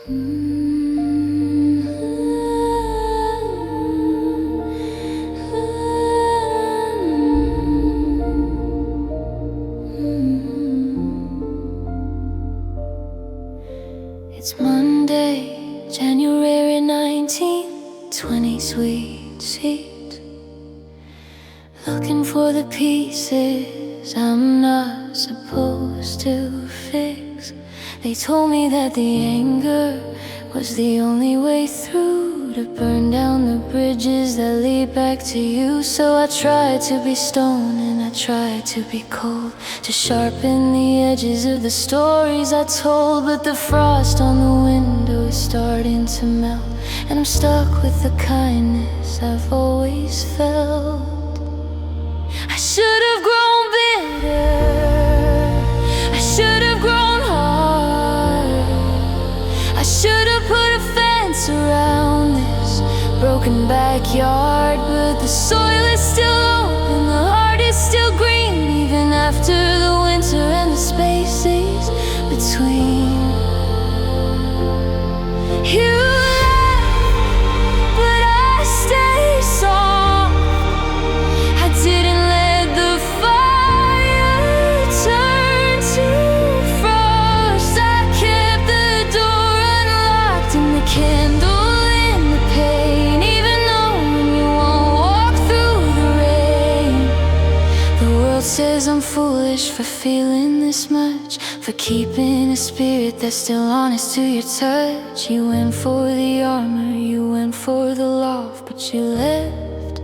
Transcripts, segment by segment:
It's Monday, January 19th, 20 sweet seeds. Looking for the pieces I'm not supposed to fix. They told me that the anger was the only way through, to burn down the bridges that lead back to you. So I tried to be stone and I tried to be cold, to sharpen the edges of the stories I told. But the frost on the window is starting to melt, and I'm stuck with the kindness I've always felt. I should have grown bitter, I should have grown hard, I should have put a fence around this broken backyard. But the soil is still open, the heart is still green, even after the winter and the spaces between. You left, but I stayed soft. I didn't let the fire turn to frost. I kept the door unlocked and the candle in the pain, even though when you won't walk through the rain. The world says I'm foolish for feeling this much, for keeping a spirit that's still honest to your touch. You went for the armor, you went for the loft, but you left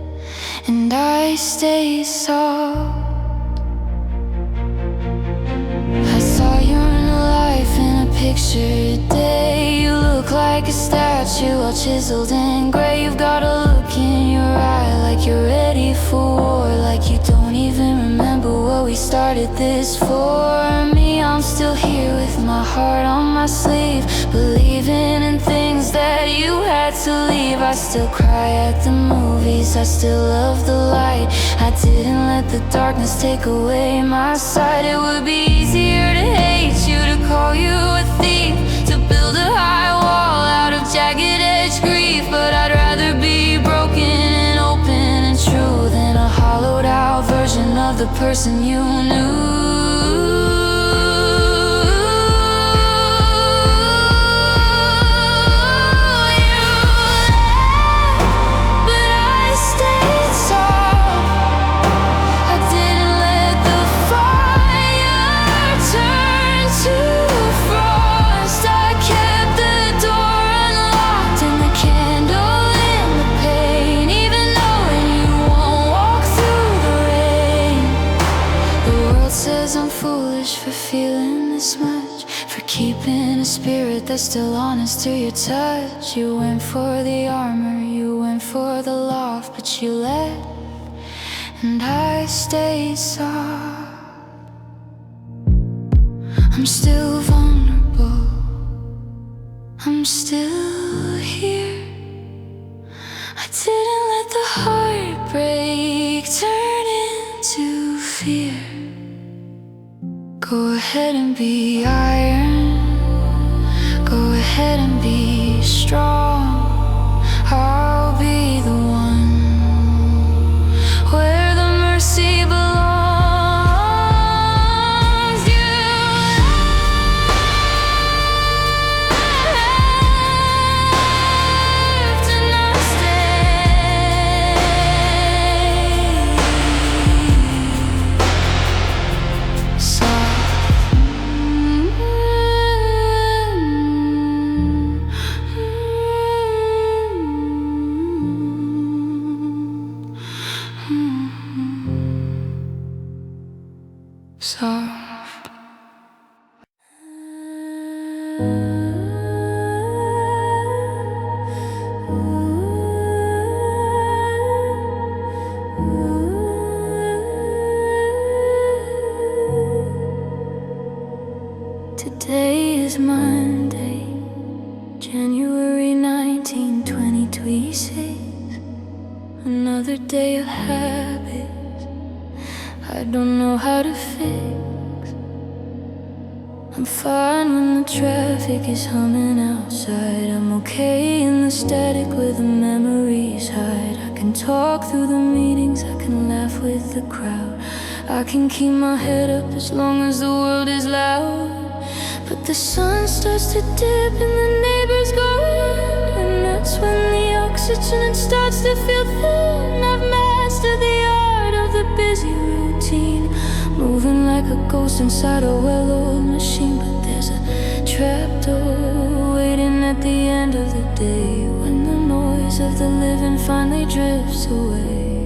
and I stayed soft. I saw your new life in a picture today. You look like a statue, all chiseled and gray. You've got a look in your eye like you're ready for war, like you don't even remember what we started this for. Me, I'm still here with my heart on my sleeve, believing in things that you had to leave. I still cry at the movies, I still love the light. I didn't let the darkness take away my sight. It would be easier to hate you, to call you a thief, to build a high wall out of jagged edge grief. But I'd rather be broken and open and true than a hollowed out version of the person you knew. I'm foolish for feeling this much, for keeping a spirit that's still honest to your touch. You went for the armor, you went for the loft, but you left and I stayed soft. I'm still vulnerable, I'm still here. I didn't let the heartbreak turn into fear. Go ahead and be iron, go ahead and be strong. I'll be the one where the mercy belongs. You left and I stayed. So soft. Today is Monday, January 19, 2026. Another day of habits I don't know how to fix. I'm fine when the traffic is humming outside. I'm okay in the static where the memories hide. I can talk through the meetings, I can laugh with the crowd. I can keep my head up as long as the world is loud. But the sun starts to dip and the neighbors go in, and that's when the oxygen starts to feel thin. I've mastered the art of the busy routine, moving like a ghost inside a well-oiled machine. But there's a trapdoor waiting at the end of the day, when the noise of the living finally drifts away.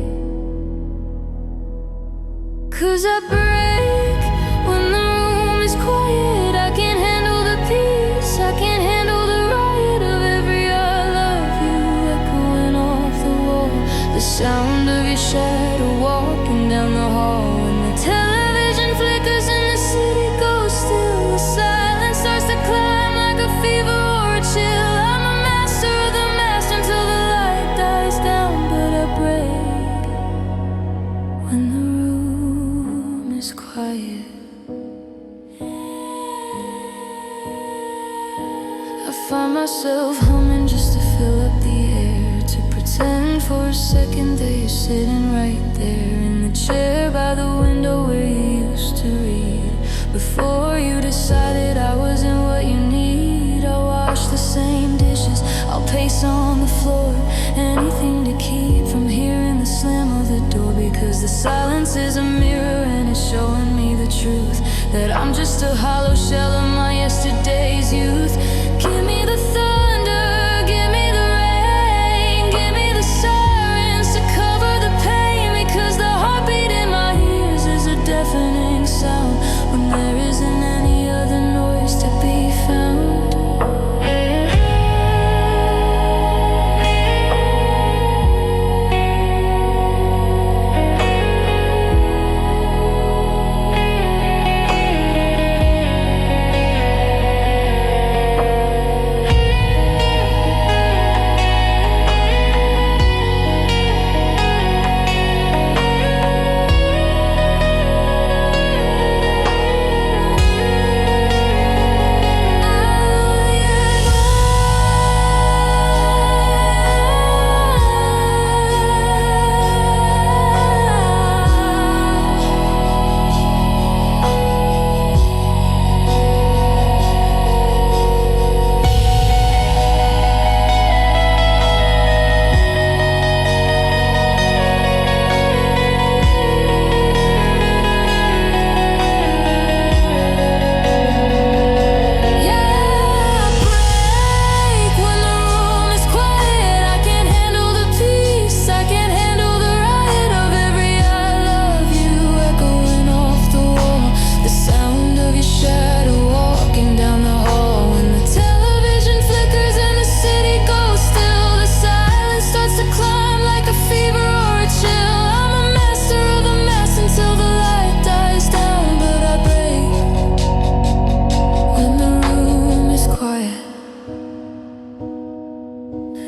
'Cause I break when the room is quiet. I can't handle the peace, I can't handle the riot of every I love you echoing off the wall. The sound of your shadow walking down the hall. When the television flickers and the city goes still, the silence starts to climb like a fever or a chill. I'm a master of the mask until the light dies down. But I break when the room is quiet. I find myself humming just to fill up the air, to pretend for a second that you're sitting right there in the chair by the window where you used to read. Before you decided I wasn't what you need, I'll wash the same dishes, I'll pace on the floor, anything to keep from hearing the slam of the door. Because the silence is a mirror and it's showing me the truth, that I'm just a hollow shell of my yesterday's youth. Give me the thunder, give me the rain, give me the sirens to cover the pain. Because the heartbeat in my ears is a deafening sound when there isn't any other noise to be found.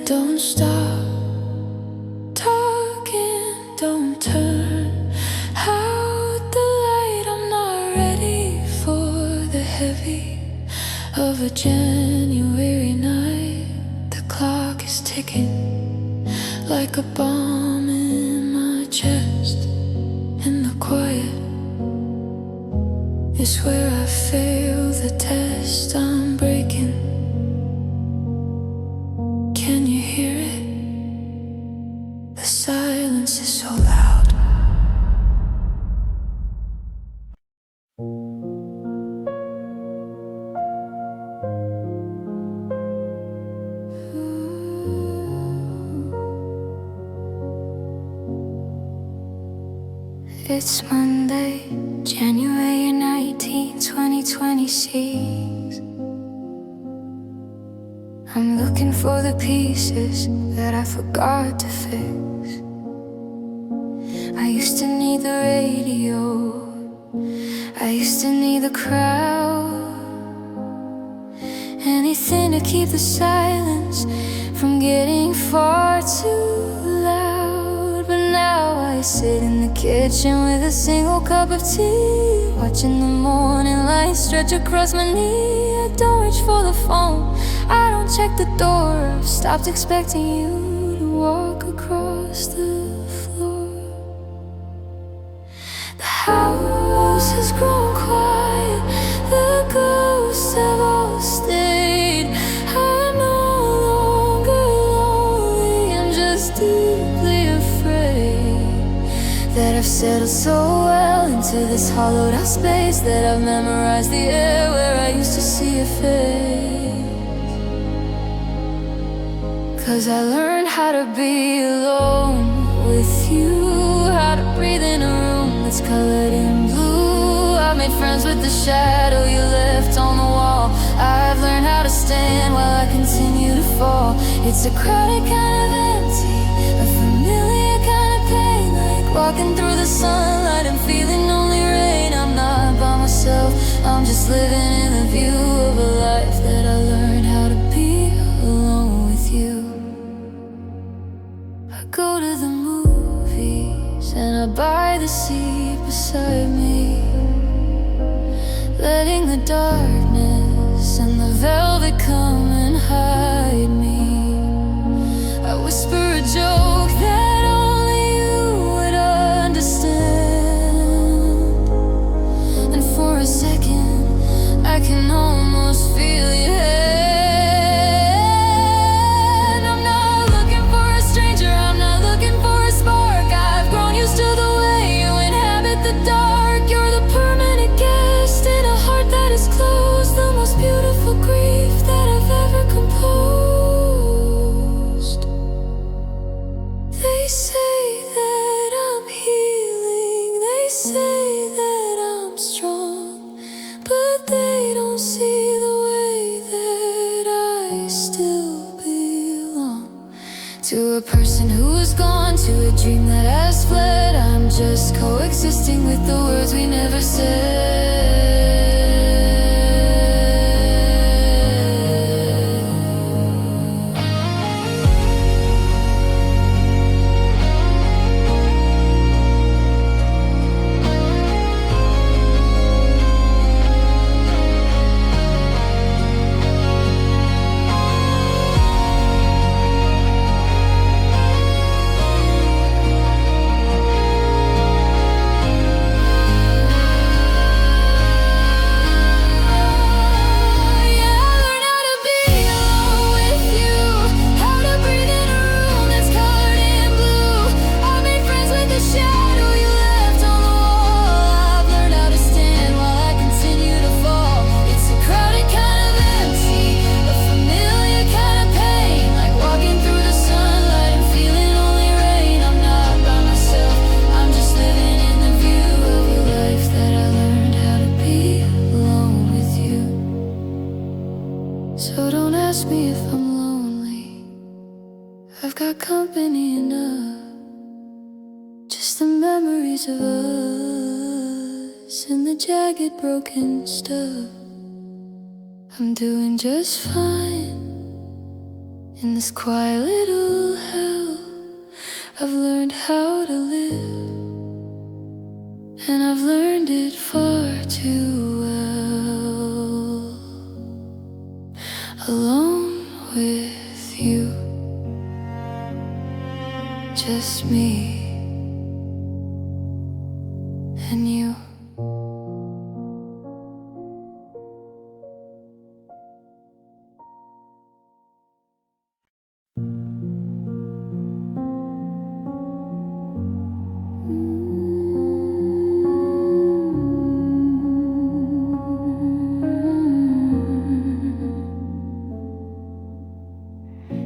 Don't stop talking, don't turn out the light. I'm not ready for the heavy of a January night. The clock is ticking like a bomb in my chest, and the quiet is where I fail the test. I'm breaking. Can you hear it? The silence is so loud. It's Monday, January 19, 2026. I'm looking for the pieces that I forgot to fix. I used to need the radio, I used to need the crowd, anything to keep the silence from getting far too loud. But now now I sit in the kitchen with a single cup of tea, watching the morning light stretch across my knee. I don't reach for the phone, I don't check the door. I've stopped expecting you to walk across the floor. The house has grown quiet, the ghosts have all stayed. I'm no longer lonely, I'm just deeply afraid that I've settled so well into this hollowed out space, that I've memorized the air where I used to see your face. 'Cause I learned how to be alone with you, how to breathe in a room that's colored in blue. I've made friends with the shadow you left on the wall. I've learned how to stand while I continue to fall. It's a crowded kind of empty, a familiar kind of pain, like walking through the sunlight and feeling only rain. I'm not by myself, I'm just living in the view of a life that I learned how to be alone with you. I go to the movies and I buy the seat beside me, letting the darkness and the velvet come and hide me. I whisper a joke that only you would understand, and for a second I can almost feel your hand. I'm not looking for a stranger, I'm not looking for a spark. I've grown used to the way you inhabit the dark. You're the permanent guest in a heart that is closed, the most beautiful grief that I've ever composed. They say that I'm healing, they say that I'm strong, but they don't see the way that I still belong. To a person who is gone, to a dream that has fled, I'm just coexisting with the words we never said. So don't ask me if I'm lonely, I've got company enough. Just the memories of us and the jagged broken stuff. I'm doing just fine in this quiet little hell. I've learned how to live, and I've learned it far too well, alone with you, just me and you.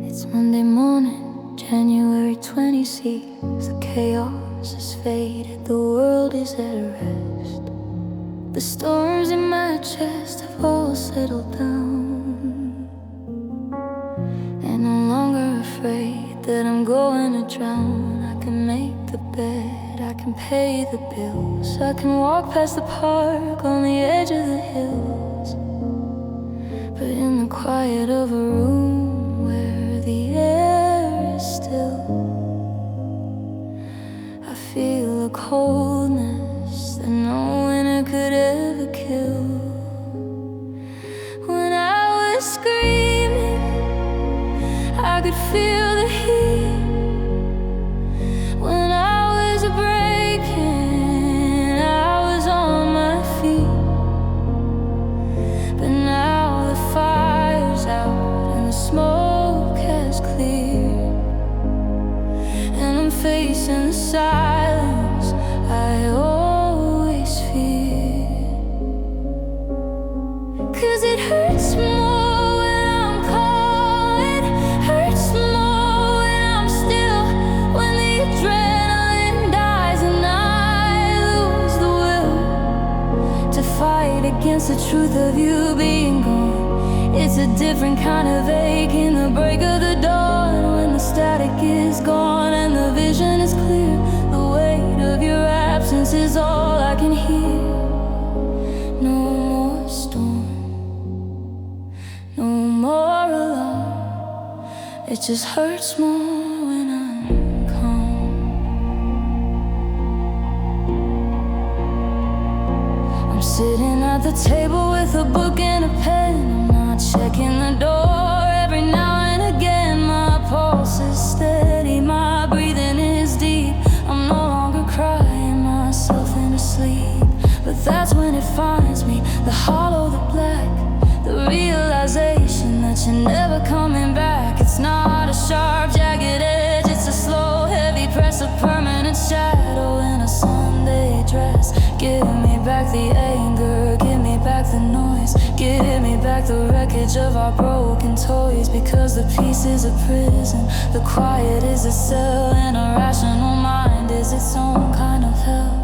It's Monday morning, January 26th. The chaos has faded, the world is at rest. The storms in my chest have all settled down, and I'm no longer afraid that I'm going to drown. I can make the bed, I can pay the bills, I can walk past the park on the edge of the hills. But in the quiet of a room where the air is still, could feel the heat when I was breaking. I was on my feet, but now the fire's out and the smoke has cleared, and I'm facing the silence I always fear. 'Cause it hurts more when I'm cold, it hurts more when I'm still, when the adrenaline dies and I lose the will to fight against the truth of you being gone. It's a different kind of ache in the break of the dawn, when the static is gone and the vision is clear. The weight of your absence is all I can hear. No more storm, no more alone. It just hurts more when I'm calm. I'm sitting at the table with a book and a pen. I'm not checking the door every now and again. My pulse is steady, my breathing is deep. I'm no longer crying myself into sleep, but that's when it finds me, the hollow, the black, the realization that you're never coming back. It's not a sharp, jagged edge, it's a slow, heavy press, a permanent shadow in a Sunday dress. Give me back the anger, give me back the noise, give me back the wreckage of our broken toys. Because the peace is a prison, the quiet is a cell, and a rational mind is its own kind of hell.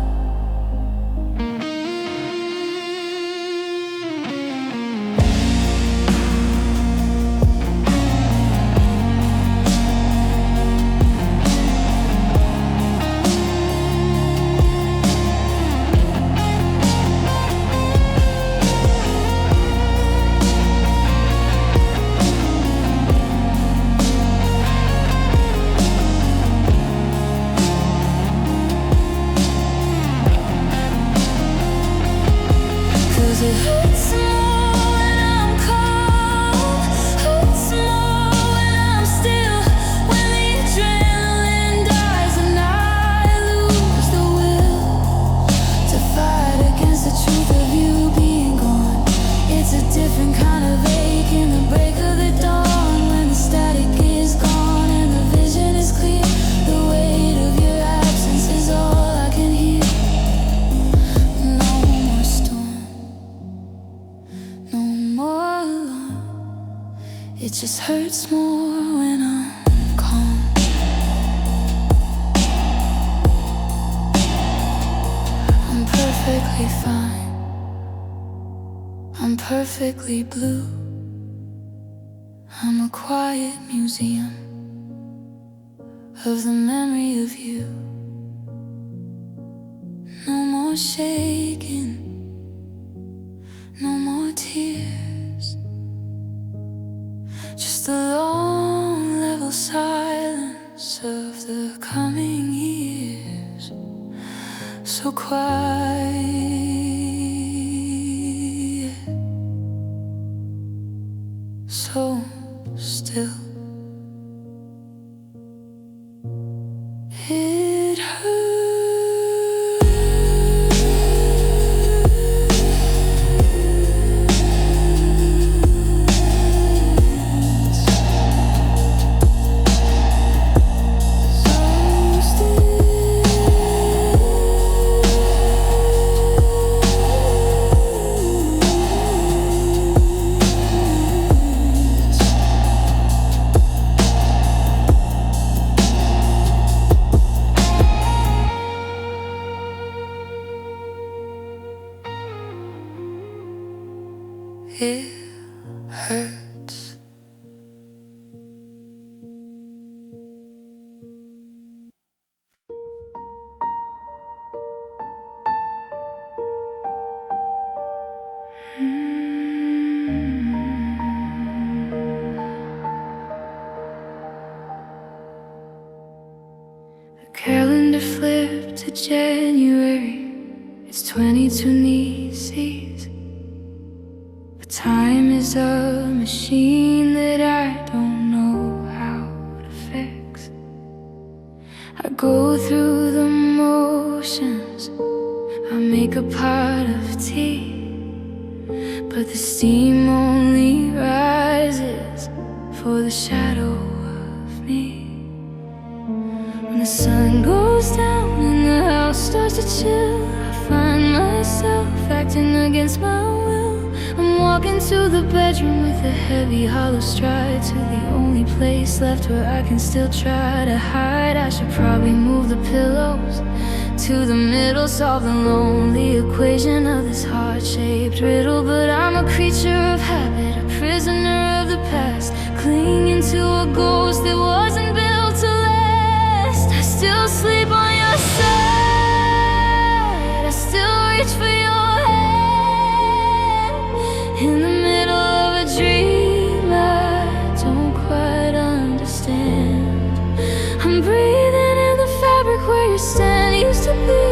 It hurts more when I'm cold, hurts more when I'm still, when the adrenaline dies and I lose the will to fight against the truth of you being gone. It's a different kind of ache in the break of the dawn, when the static is gone and the vision is clear. The weight of your absence is all I can hear. No more storm, no more alone. It just hurts more when I'm calm. I'm perfectly fine, I'm perfectly blue. I'm a quiet museum of the memory of you. No more shaking, no more tears, just the long level silence of the coming years. So quiet, so still. It hurts. It hurts. The calendar flipped to January. It's 22 Nieces. But time is a machine that I don't know how I go through the motions, I make a pot of tea, but the steam only rises for the shadow of me. When the sun goes down and the house starts to chill, I find myself acting against my will. I'm walking to the bedroom with a heavy hollow stride, to the only place left where I can still try to hide. I should probably move the pillows to the middle, solve the lonely equation of this heart-shaped riddle. But I'm a creature of habit, a prisoner of the past, clinging to a ghost that wasn't built to last. I still sleep on your side, I still reach for your hand. In the middle of a dream I don't quite understand. I'm breathing in the fabric where your stand used to be,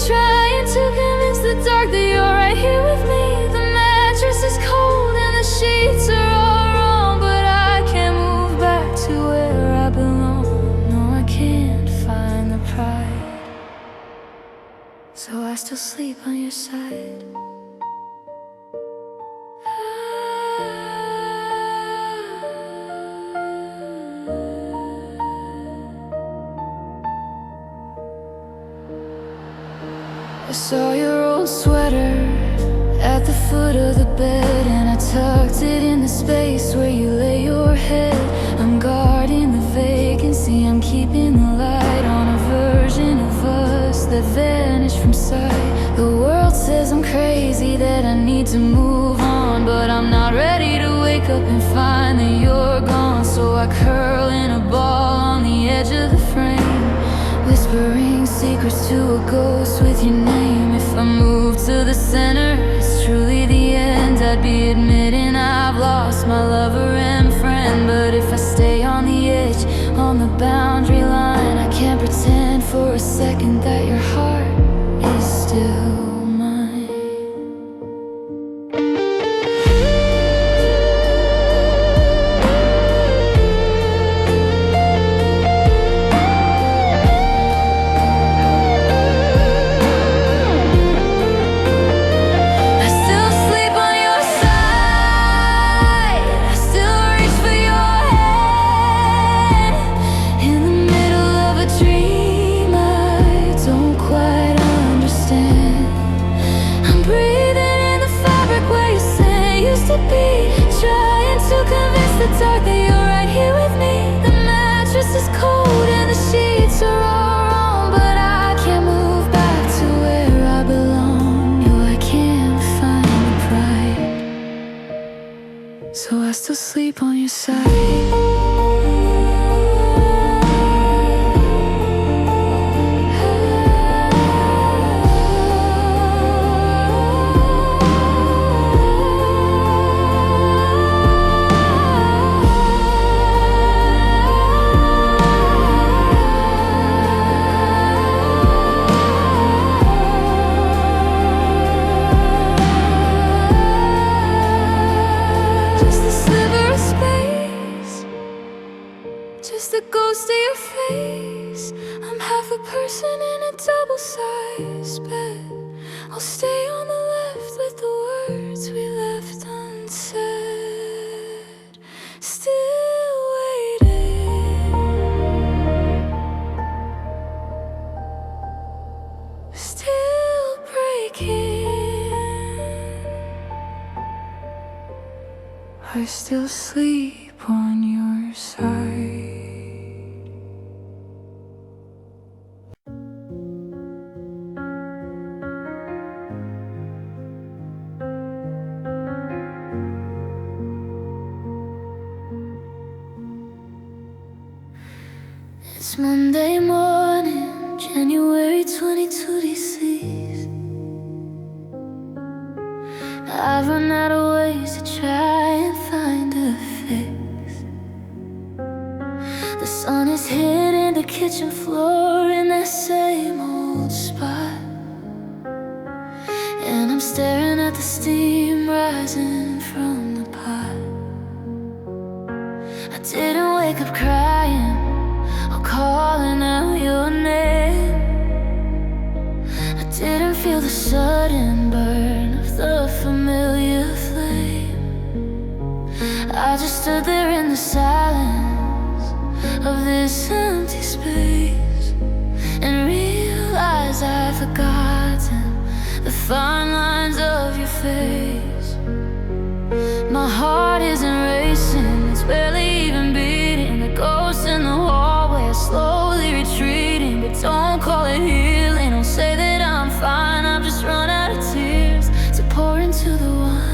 trying to convince the dark that you're right here with me. The mattress is cold and the sheets are all wrong, but I can't move back to where I belong. No, I can't find the pride, so I still sleep on your side. I saw your old sweater at the foot of the bed, and I tucked it in the space where you lay your head. I'm guarding the vacancy, I'm keeping the light on a version of us that vanished from sight. The world says I'm crazy, that I need to move on, but I'm not ready to wake up and find that you're gone. So I curl in a ball on the edge of the frame, whispering secrets to a ghost with your name. If I move to the center, it's truly the end. I'd be admitting I've lost my lover and friend. But if I stay on the edge, on the boundary line, I can't pretend for a second that your heart is still mine. Trying to convince the dark that you're right here with me. The mattress is cold and the sheets are all wrong, but I can't move back to where I belong. No, I can't find the pride, so I still sleep on your side. Just the ghost of your face. I'm half a person in a double-sized bed. I'll stay on the left with the words we left unsaid. Still waiting, still breaking. I still sleep on your side. It's Monday morning, January 22 DC's. I've run out of ways to try and find a fix. The sun is hitting the kitchen floor in that same old spot, and I'm staring at the steam rising from the pot. I didn't wake up crying or calling out your name. I just stood there in the silence of this empty space and realized I'd forgotten the fine lines of your face. My heart isn't racing, it's barely even beating. The ghost in the hallway is slowly retreating. But don't call it healing, don't say that I'm fine. I've just run out of tears to pour into the wine.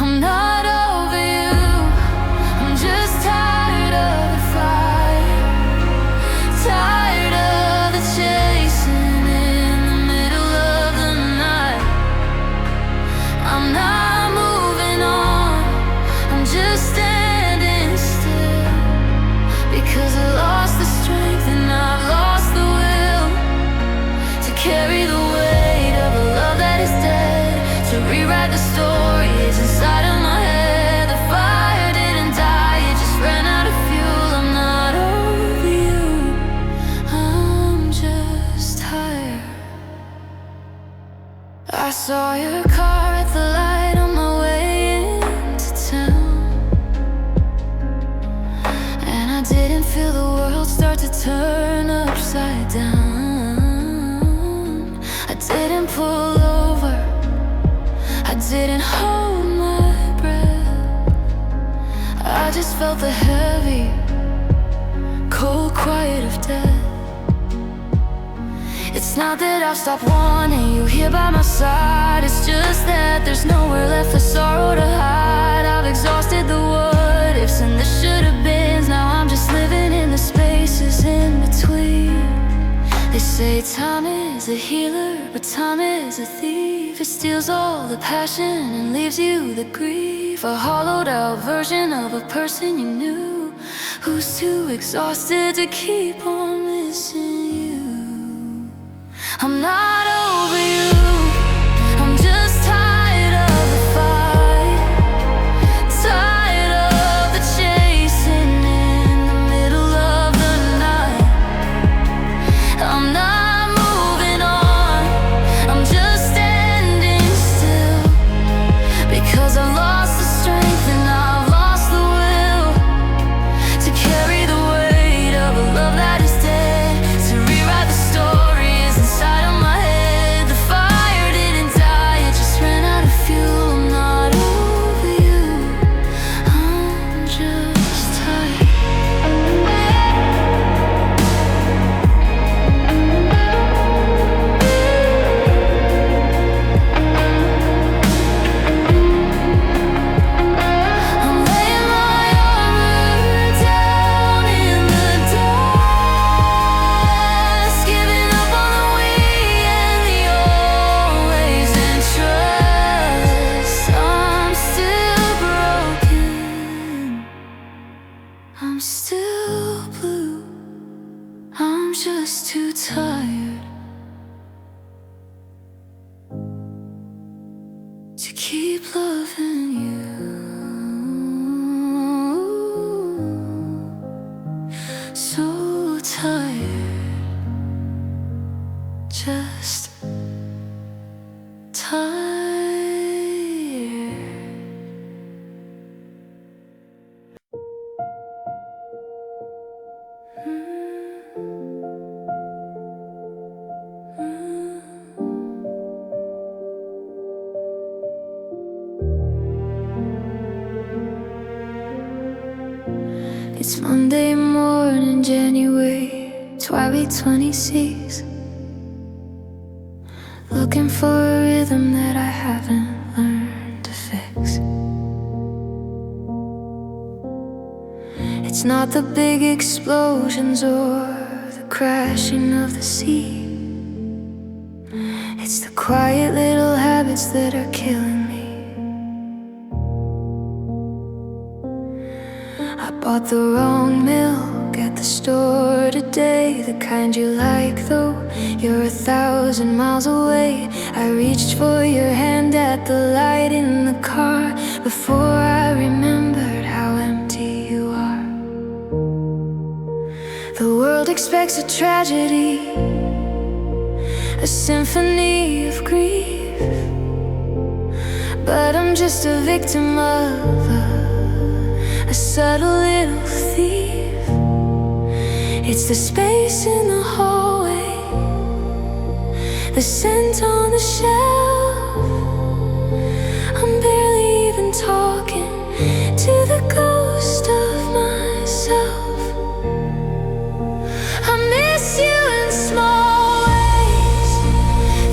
I'm not over you, I'm just tired of the fight, tired of the chasing in the middle of the night. I'm not moving on, I'm just standing still, because I lost the strength and I've lost the will to carry the weight of a love that is dead, to rewrite the stories inside of my head. The fire didn't die, it just ran out of fuel. I'm not over you, I'm just tired. I saw your car at the light on my way into town, and I didn't feel the world start to turn upside down. I didn't pull over, I didn't hold my breath. I just felt the heavy, cold quiet of death. It's not that I've stopped wanting you here by my side, it's just that there's nowhere left for sorrow to hide. I've exhausted the what ifs and the should have beens. Now I'm just living in the spaces in between. They say time is a healer, but time is a thief. It steals all the passion and leaves you the grief. A hollowed out version of a person you knew, who's too exhausted to keep on missing you. I'm not over you, I'm just tired of the fight, tired of the chasing in the middle of the night. I'm not moving on, I'm just standing still, because I've lost the strength and I've lost the will to carry the weight of a love that is dead, to rewrite the stories inside of my head. The fire didn't die, it just ran out of fuel. I'm not over you, I'm just tired. I'm laying my armor down in the dust, giving up on the we and the always and trust. I'm still broken, I'm still blue, I'm just too tired to keep loving you. So tired, just tired. It's Monday morning, January, twilight 26. Looking for a rhythm that I haven't learned to fix. It's not the big explosions or the crashing of the sea. It's the quiet little habits that are killing me. I bought the wrong milk at the store today, the kind you like though you're 1,000 miles away. I reached for your hand at the light in the car before I remembered how empty you are. The world expects a tragedy, a symphony of grief, but I'm just a victim of a subtle little thief. It's the space in the hallway, the scent on the shelf. I'm barely even talking to the ghost of myself. I miss you in small ways,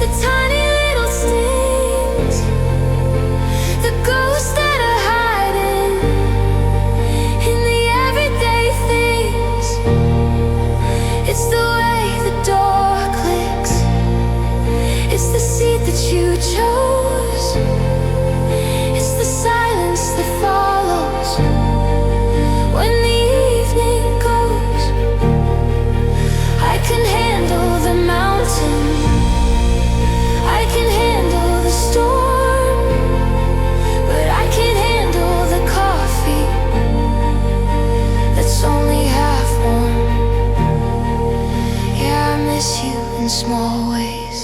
the tiny little stings, the ghosts that are hiding in the everyday things. It's the way the door clicks, it's the seat that you chose, it's the silence that follows when the evening goes. I can handle the mountain, I can handle the storm, but I can't handle the coffee that's only half warm. Yeah, I miss you in small ways.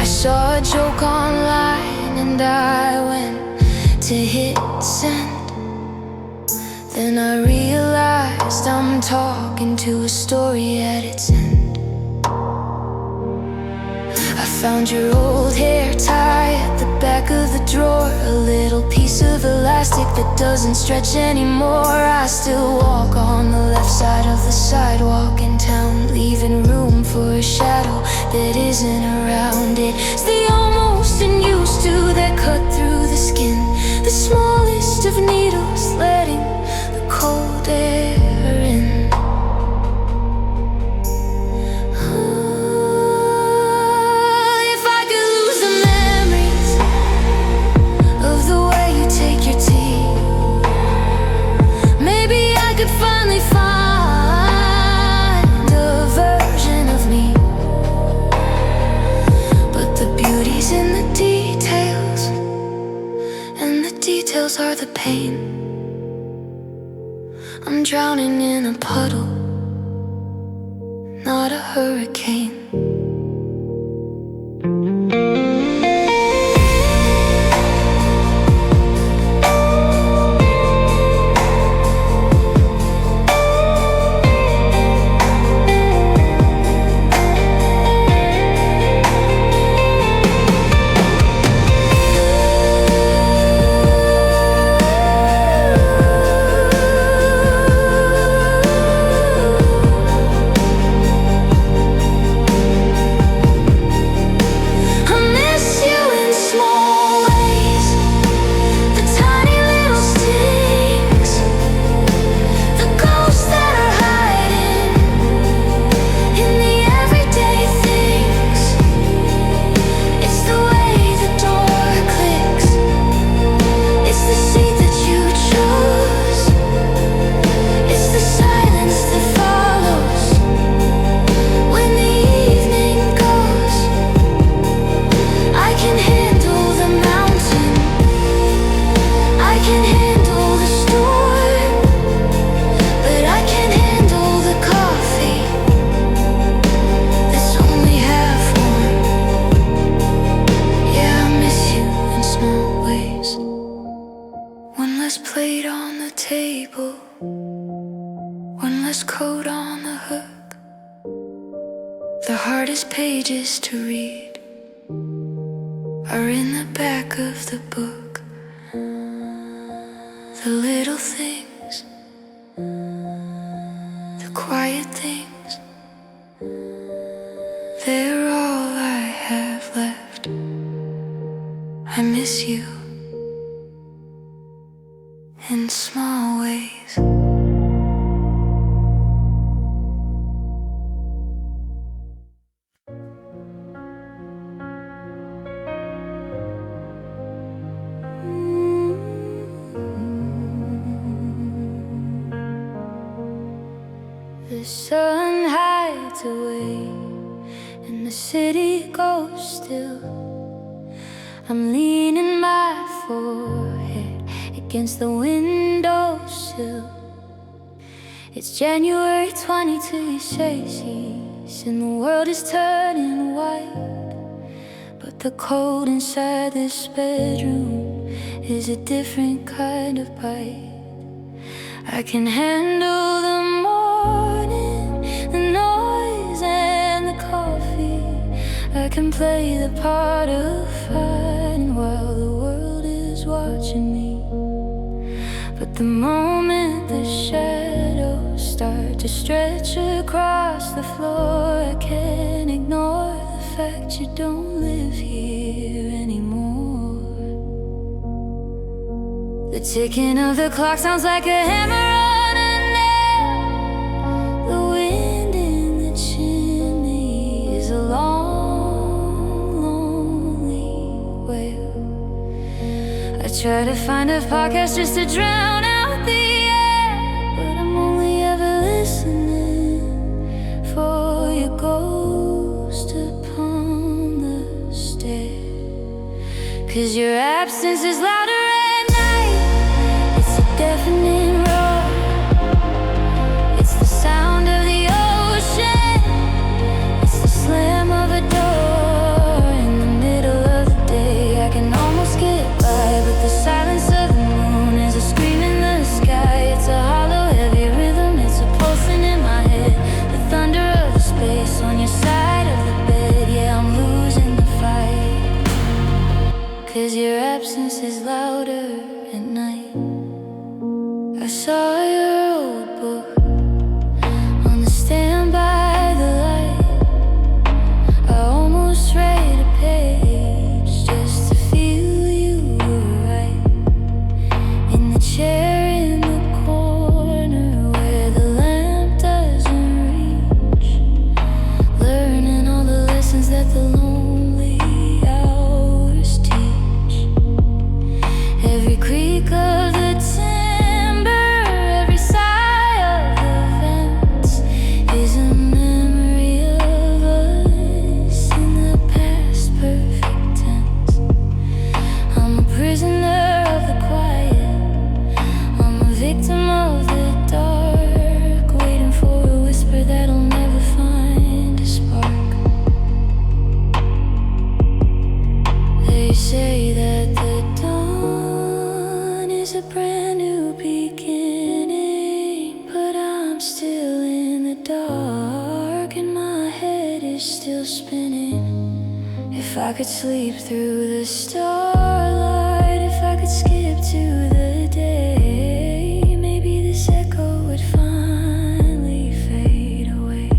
I saw a joke online and I went to hit send. Then I realized I'm talking to a story at its end. I found your old hair tie at the back of the drawer, a little piece of elastic that doesn't stretch anymore. I still walk on the left side of the sidewalk in town, leaving room for a shadow that isn't around it. It's the almost and used to that cut through the skin, the smallest of needles letting the cold air in. If I could lose the memories of the way you take your tea, maybe I could finally find a version of me. But the beauty's in the details, and the details are the pain. I'm drowning in a puddle, not a hurricane. The hardest pages to read are in the back of the book. The little things, the quiet things, they're all I have left. I miss you in small ways. The sun hides away and the city goes still. I'm leaning my forehead against the windowsill. It's January 22, you say she's and the world is turning white. But the cold inside this bedroom is a different kind of bite. I can handle the morning, the noise and the coffee. I can play the part of fine while the world is watching me. But the moment the shadows start to stretch across the floor, I can't ignore the fact you don't live here anymore. The ticking of the clock sounds like a hammer on a nail. The wind in the chimney is a long, lonely wail. I try to find a podcast just to drown out the air, but I'm only ever listening for your ghost upon the stair. 'Cause your absence is louder at night. It's a deafening roar. It's the sound of the ocean. It's the slam of a door in the middle of the day. I can almost get by, but the silence of the moon is a scream in the sky. It's a hollow, heavy rhythm. It's a pulsing in my head. The thunder of the space on your side of the bed. Yeah, I'm losing the fight. 'Cause your absence is louder at night. I saw your old book on the stand by the light. I almost read a page just to feel you were right. In the chair in the corner where the lamp doesn't reach, learning all the lessons that the lonely hours teach. Every creak of the timber, every sigh of the vents is a memory of us in the past perfect tense. I'm a prisoner of the quiet. I'm a victim of the dark, waiting for a whisper that'll never find a spark. They say that the dawn is a brand new beginning, but I'm still in the dark and my head is still spinning. If I could sleep through the starlight, if I could skip to the day, maybe this echo would finally fade away.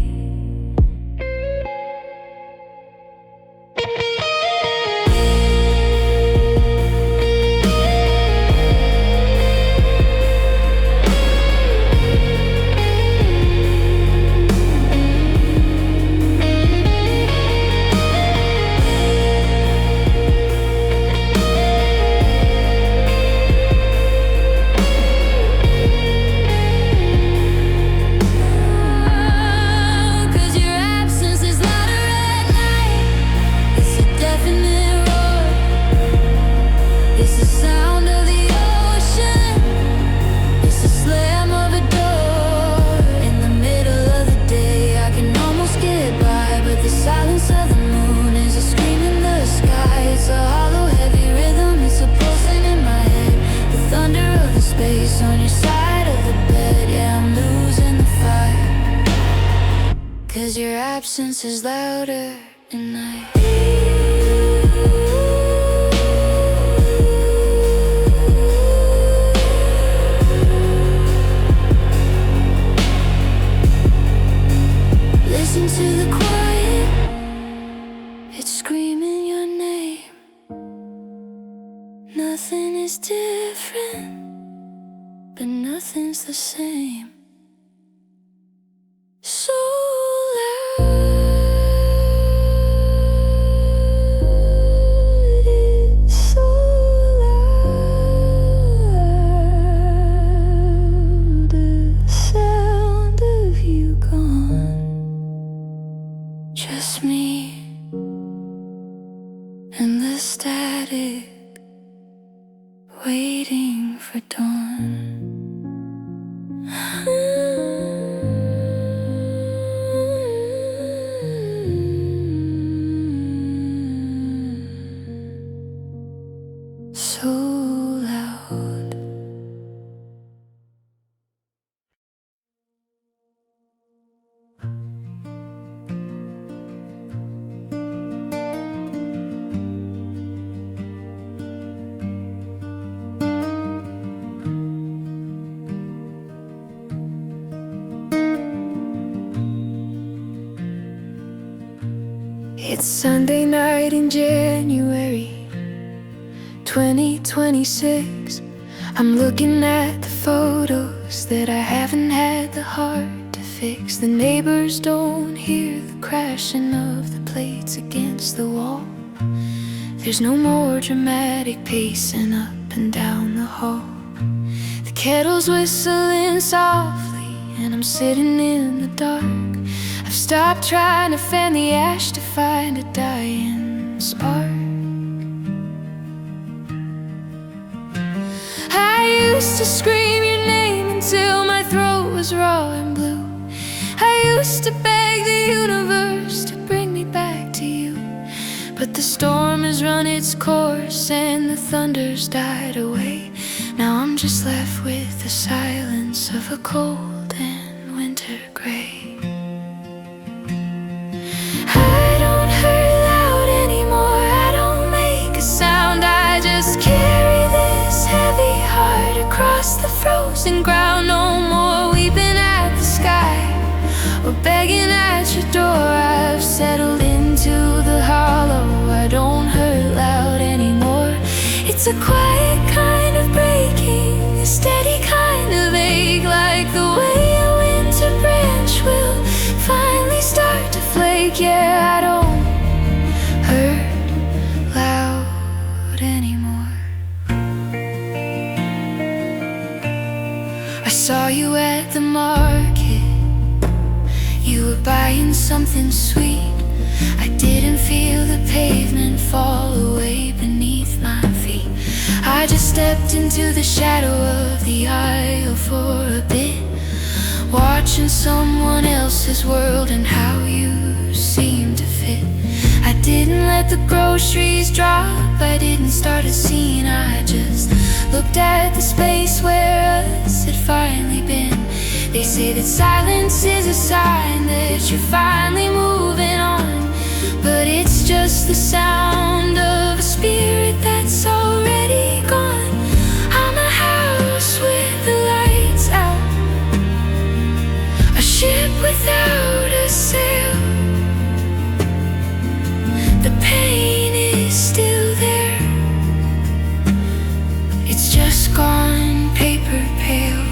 On your side of the bed, yeah, I'm losing the fight. 'Cause your absence is louder at night. Listen to the quiet, it's screaming your name. Nothing is different, but nothing's the same. So loud, it's so loud. The sound of you gone, just me and the static, waiting for dawn. It's Sunday night in January 2026. I'm looking at the photos that I haven't had the heart to fix. The neighbors don't hear the crashing of the plates against the wall. There's no more dramatic pacing up and down the hall. The kettle's whistling softly and I'm sitting in the dark. I've stopped trying to fan the ash to find a dying spark. I used to scream your name until my throat was raw and blue. I used to beg the universe to bring me back to you. But the storm has run its course and the thunder's died away. Now I'm just left with the silence of a cold and winter gray. I don't hurt loud anymore, I don't make a sound. I just carry this heavy heart across the frozen ground. No more weeping at the sky or begging at your door. I've settled into the hollow. I don't hurt loud anymore. It's a quiet kind of breaking, a steady kind of ache, like the way a winter branch will finally start to flake. Yeah, I don't hurt loud anymore. I saw you at the market. You were buying something sweet. I didn't feel the pavement fall away beneath my feet. I just stepped into the shadow of the aisle for a bit, watching someone else's world and how you seemed to fit. I didn't let the groceries drop, I didn't start a scene. I just looked at the space where us had finally been. They say that silence is a sign that you're finally moving on, but it's just the sound of a spirit that's already gone. I'm a house with the lights out, a ship without a sail. The pain is still there, it's just gone paper pale.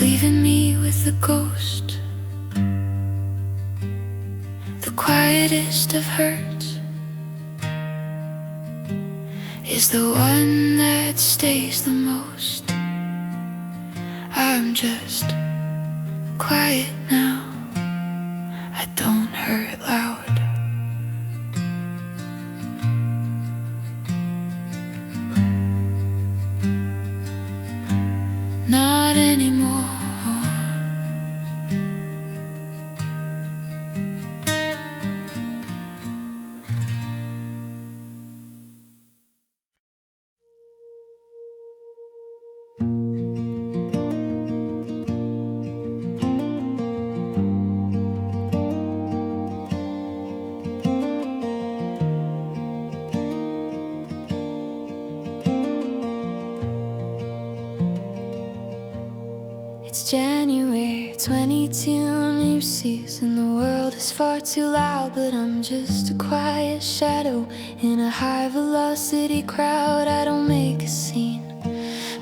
Leaving me with the ghost. The quietest of hurts is the one that stays the most. I'm just quiet now, I don't hurt loud. Not anymore. It's January 22, new season. The world is far too loud, but I'm just a quiet shadow in a high velocity crowd. I don't make a scene,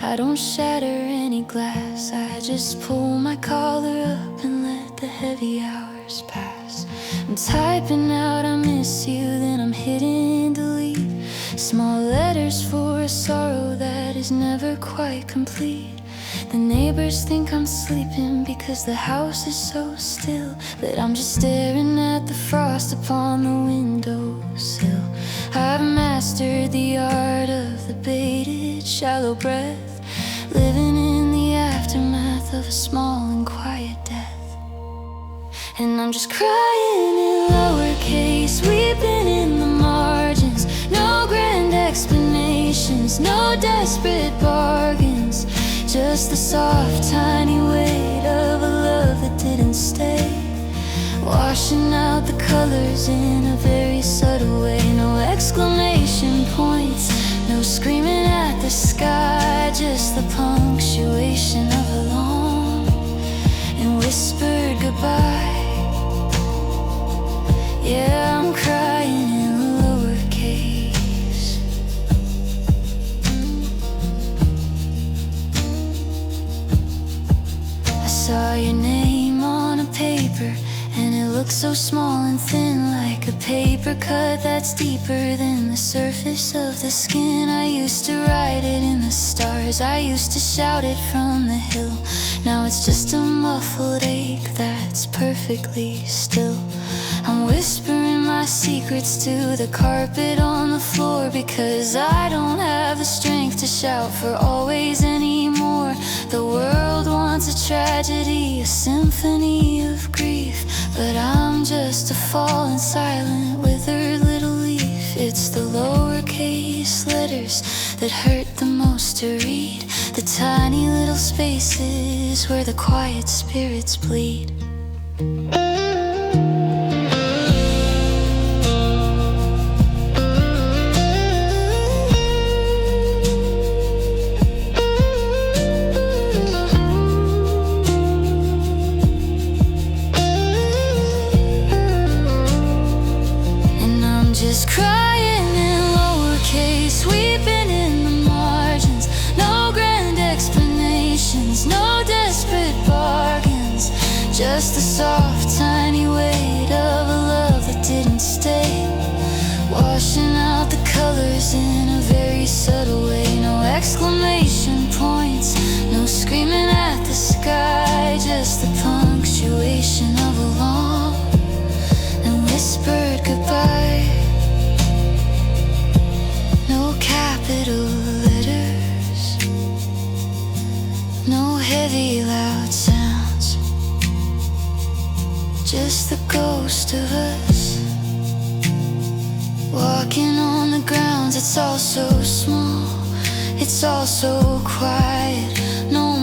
I don't shatter any glass, I just pull my collar up and let the heavy hours pass. I'm typing out I miss you, then I'm hitting delete. Small letters for a sorrow that is never quite complete. The neighbors think I'm sleeping because the house is so still that I'm just staring at the frost upon the windowsill. I've mastered the art of the bated, shallow breath, living in the aftermath of a small and quiet death. And I'm just crying in lowercase, weeping in the margins. No grand explanations, no desperate bargains, just the soft, tiny weight of a love that didn't stay, washing out the colors in a very subtle way. No exclamation points, no screaming at the sky, just the punctuation of a long and whispered goodbye. Yeah, I'm crying in lowercase. I saw your name on a paper, and it looked so small and thin, like a paper cut that's deeper than the surface of the skin. I used to write it in the stars, I used to shout it from the hill. Now it's just a muffled ache that's perfectly still. I'm whispering my secrets to the carpet on the floor, because I don't have the strength to shout for always anymore. The world wants a tragedy, a symphony of grief, but I'm just a fallen, silent, withered little leaf. It's the lowercase letters that hurt the most to read, the tiny little spaces where the quiet spirits bleed. Just crying in lowercase, weeping in the margins. No grand explanations, no desperate bargains, just the soft, tiny weight of a love that didn't stay, washing out the colors in a very subtle way. No exclamation points, no screaming at the sky, just the punctuation of a long and whispered goodbye. No capital letters, no heavy loud sounds, just the ghost of us, walking on the grounds. It's all so small, it's all so quiet. No